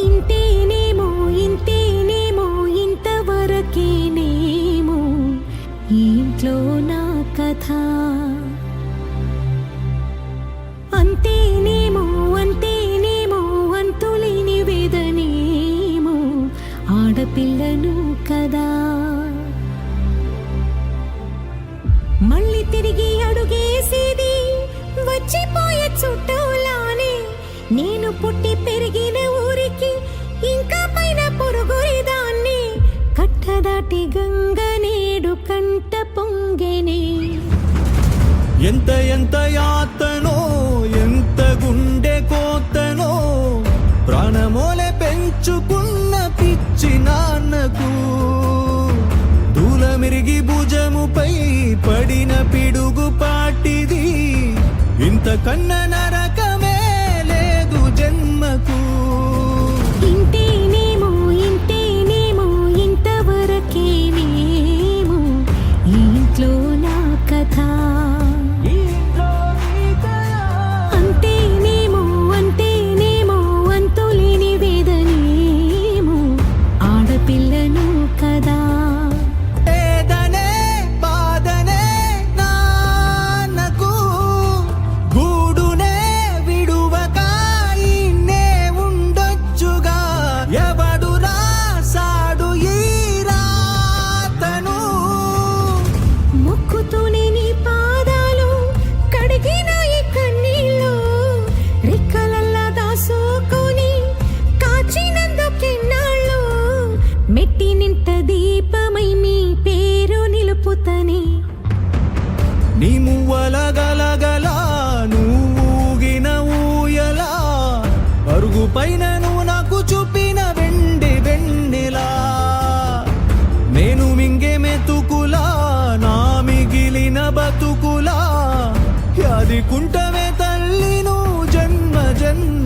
ఇంతేనేమో ఇంతేనేమో ఇంతవరకేనేమో ఈ ఇంట్లో నా కథ. అంతేనేమో అంతేనేమో అంతులేని వేదనేమో ఆడపిల్లను కదా. మళ్ళీ తిరిగి అడుగేసేది వచ్చిపోయే చుట్టూలానే. నేను పుట్టి పెరిగిన ఊరికి ఇంకా పైన పొరుగురిదాన్ని. కట్టదాటి గంగ నేడు కంట పొంగెనే. ఎంత ఎంత యాతనో ఎంత గుండె కోతనో ప్రాణమోలే పెంచుకున్న పిచ్చి నాన్నకు. దూలమిరిగి భుజముపై పడిన పిడుగు పాటిది. ఇంతకన్న నరకమే లేదు జన్మకు. ఇంతేనేమో ఇంతేనేమో ఇంతవరకేనేమో ఈ ఇంట్లో నా కథ. అంతేనేమో అంతేనేమో అంతులేని వేదనేమో ఆడపిల్లను కదా. ఏదనే బాధనే నాన్నకు గూడునే విడువక ఇన్నే ఉండొచ్చుగా. ఎవడు రాసాడు ఈ రాతను. మొక్కుతూనే నీ పాదాలు కడిగిన ఈ కన్నీళ్ళు రెక్కలల్లా దాసుకొని కాచినందుకెన్నాళ్ళు. మెట్టి నింట దీపమై మీ పేరు నిలుపుతని. నీ మువ్వల గలగల నువ్వుగిన ఊయలా. అరుగు పైన నువ్వు నాకు చూపిన వెండి వెన్నెలా. నేను మింగే మెతుకులా నా మిగిలిన బతుకులా. యాదికుంటమే తల్లి నువ్వు జన్మ జన్మ